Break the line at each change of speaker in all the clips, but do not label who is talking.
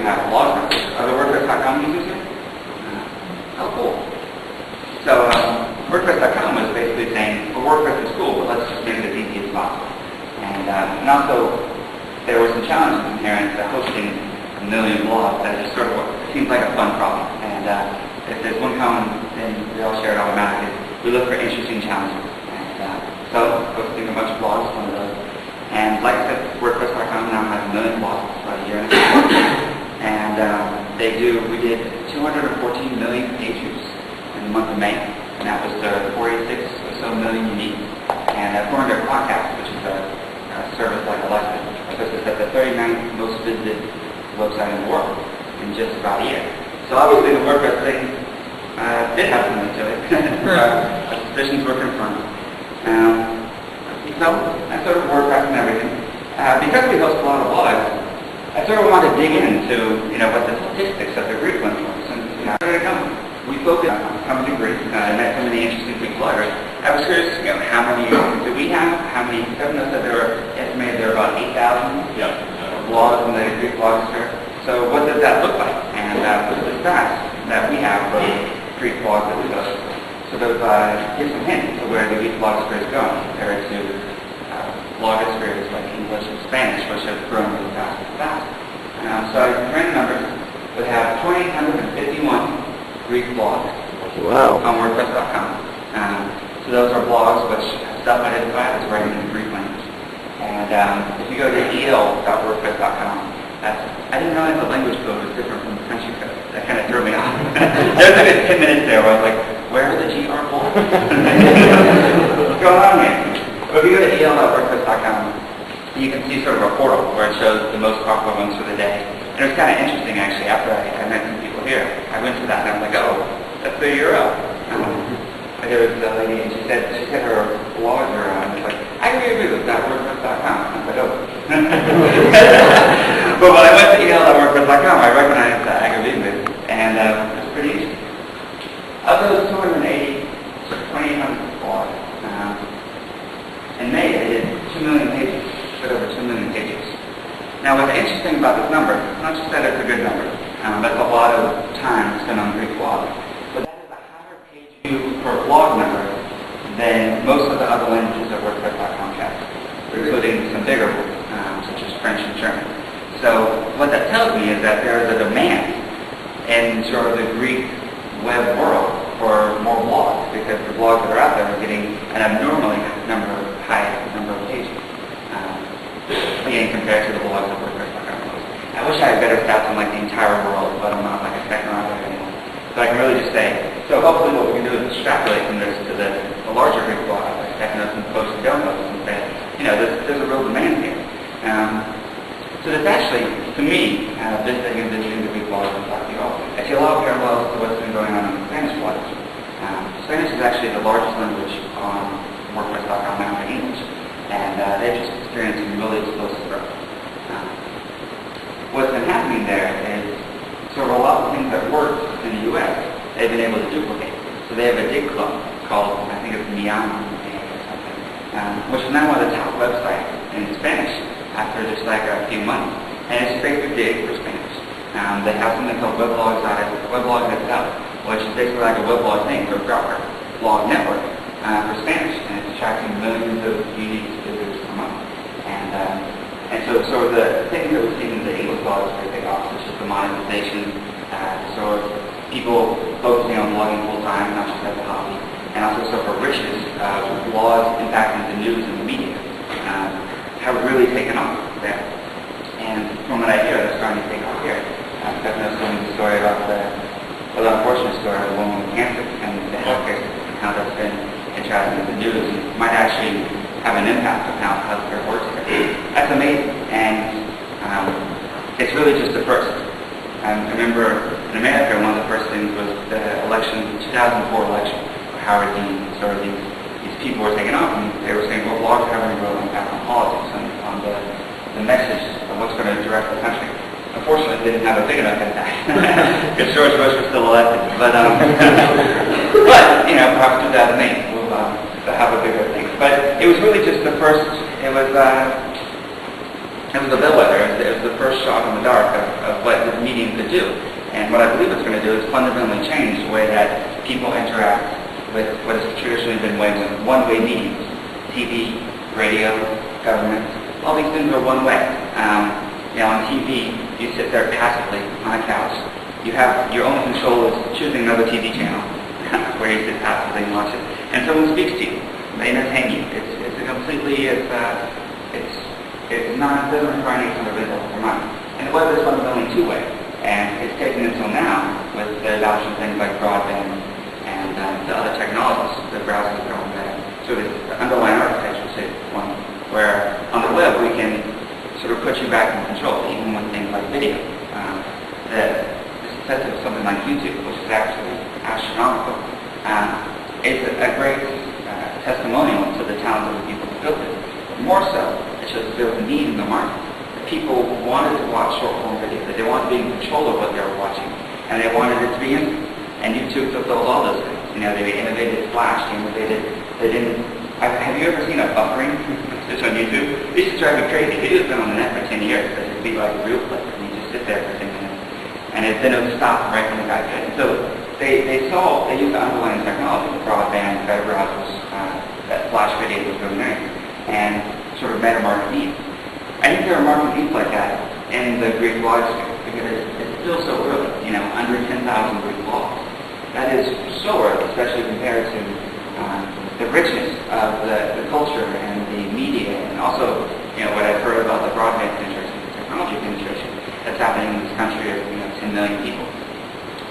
have a blog members. Are the WordPress.com users here? Oh, cool. So WordPress.com was basically saying, well, WordPress is cool, but let's just make it as easy as possible. And also, there were some challenges inherent to hosting a million blogs. That just sort of seems like a fun problem. And if there's one common thing we all share it automatically, we look for interesting challenges. And so, hosting a bunch of blogs is one of those. And like I said, WordPress.com now has a million blogs, about a year and a half. And we did 214 million page views in the month of May, and that was 46 or so million unique. And 400 podcasts, which is a service like Alexa, puts us at the 39th most visited website in the world in just about a year. So obviously the WordPress thing did have something to it. Our suspicions were confirmed. So I sort of WordPress and everything. Because we host a lot of blogs, I sort of wanted to dig into, what the statistics of the Greek ones were. Since, where did it come? We focused on coming to Greece. I met so many interesting Greek bloggers. I was curious, how many do we have? How many? Kevin said estimated there were about 8,000 blogs in the Greek blogosphere. So what does that look like? And the stats that we have for Greek blogs that we host sort of give some hints to where the Greek blogosphere is going compared to blogospheres like English and Spanish, which have grown really fast and fast. So I ran the numbers. We have 2,851 Greek blogs on WordPress.com. So those are blogs which self-identify as writing in the Greek language. And if you go to el.wordpress.com, I didn't realize the language code was different from the country code. That kind of threw me off. There was like a 10 minutes there where I was like, where are the GR blogs? What's going on here? But if you go to el.wordpress.com, you can see sort of a portal where it shows the most popular ones for the day. And it was kind of interesting, actually, after I met some people here. I went to that and I was like, oh, that's the URL. There was a lady and she said her blogs are on. It's like, I agree with that, WordPress.com. I was like, oh. But when I went to el.wordpress.com, I recognized that I agreed with, and it was pretty easy. Of those 2,800 blogs, in May I did 2 million pages, a bit over 2 million pages. Now what's interesting about this number, it's not just that it's a good number, that's a lot of time spent on Greek blogs, but that is a higher page view per blog number than most of the other languages that WordPress.com has, including some bigger ones, such as French and German. So what that tells me is that there is a demand in sort of the Greek web world for more blogs, because the blogs that are out there are getting an abnormally high number of pages. Again, compared to the blogs that WordPress.com hosts. I wish I had better stats on like the entire world, but I'm not like a technologist anymore. So I can really just say, so hopefully what we can do is extrapolate from this to the larger Greek blogs, like Technos and Post and Donos, and say, there's a real demand here. So that's actually, to me, visiting the Greek blogs and talking about, I see a lot of parallels to what's been going on in the Spanish blogs. Spanish is actually the largest language on WordPress.com now in English. And they're just experiencing really explosive growth. What's been happening there is sort of a lot of things that worked in the U.S., they've been able to duplicate. So they have a dig club called, I think it's Miami or something, which is now one of the top websites in Spanish after just like a few months. And it's basically dig for Spanish. They have something called Weblog itself, which is basically like a weblog thing for Grapper blog network for Spanish, and it's attracting millions of unique visitors per month. And so the things that we've seen in the English blogs are big off, such as the monetization, sort of people focusing on blogging full time, not just as a hobby, and also sort of richness of blogs impacting the news and the media have really taken off there. And from what I hear, they're starting to take off here. I've known the story about the unfortunate story of the woman with cancer and the healthcare system, and how that's been interacting with the news, and might actually have an impact on how healthcare works here. That's amazing, and it's really just the first. I remember in America, one of the first things was the election, the 2004 election, where Howard Dean, sort of these people were taking off, and they were saying, well, blogs are having a real impact on politics and on the message of what's going to direct the country. Unfortunately, it didn't have a big enough impact, because George Bush was still elected. But perhaps 2008 will have a bigger thing. But it was really just the first, it was It was a bellwether. It was the first shot in the dark of what this medium could do. And what I believe it's going to do is fundamentally change the way that people interact with what has traditionally been one-way mediums. TV, radio, government, all these things are one way. On TV, you sit there passively on a couch. Your only control is choosing another TV channel where you sit passively and watch it. And someone speaks to you. They entertain you. It's a completely, it doesn't require any kind of result for money. And the web is fundamentally two-way. And it's taken until now with the adoption of things like broadband and the other technologies, the browsers that are better. So the underlying architecture is one where on the web we can sort of put you back in control, even with things like video. The success of something like YouTube, which is actually astronomical, is a great testimonial to the talent of the people who built it. More so, it shows that there was a need in the market. People wanted to watch short-form video, that they wanted to be in control of what they were watching, and they wanted it to be instant. And YouTube fulfilled all those things. They innovated Flash, have you ever seen a buffering switch on YouTube? It used to drive me crazy. Video's been on the net for 10 years, but it'd be like a real clip, and you just sit there for 10 minutes. And then it would stop right when it got good. And so they used the underlying technology, the broadband, better browsers, that Flash video was really nice, and sort of met a market need. I think there are market needs like that in the Greek blog space, because it's still so early, under 10,000 Greek blogs. That is so early, especially compared to the richness of the culture and the media, and also, what I've heard about the broadband penetration, the technology penetration that's happening in this country of 10 million people.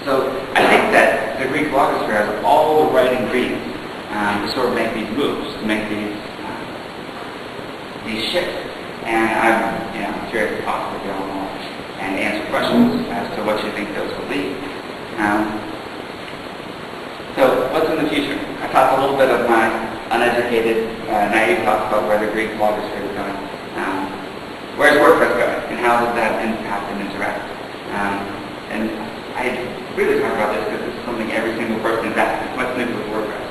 So I think that the Greek blogosphere has all the right ingredients to sort of make these moves, to make these shifts. And I'm curious to talk with you all more and answer questions as to what you think those will be. So what's in the future? I talked a little bit of my uneducated, naive thoughts about where the Greek blogosphere is going. Where's WordPress going, and how does that impact and interact? And I really talk about this because this is something every single person is asking. What's new with WordPress?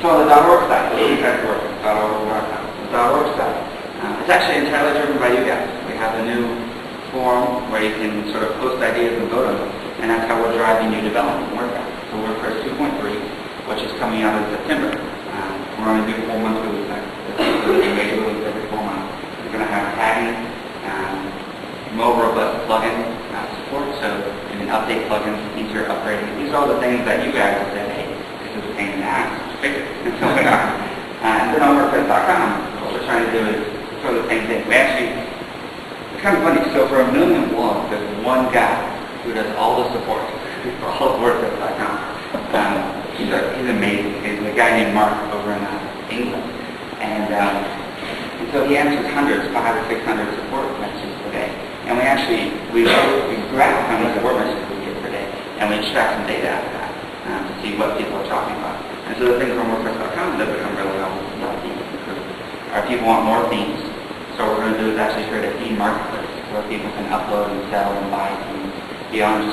So on the .org site, the .org site, it's actually entirely driven by you guys. We have a new forum where you can sort of post ideas and vote on them, and that's how we're driving new development in WordPress. So WordPress 2.3, which is coming out in September. We're going to do 4 months release. Release every 4 months. We're going to have tagging, more robust plugin support, so you can update plugins, easier upgrading. These are all the things that you guys have said, hey, this is a pain in the ass, fix it. And so we are. And then on WordPress.com, what we're trying to do is sort of the same thing. It's kind of funny. So for 1 million blogs, there's one guy who does all the support for all of WordPress.com. He's amazing. He's a guy named Mark over in England. And so he answers hundreds, 500 or 600 support messages per day. And we graph how many support messages we get per day, and we extract some data out of that to see what people are talking about. And so the things on WordPress.com that become really helpful because our people want more themes. So what we're going to do is actually create a theme marketplace where people can upload and sell and buy themes beyond just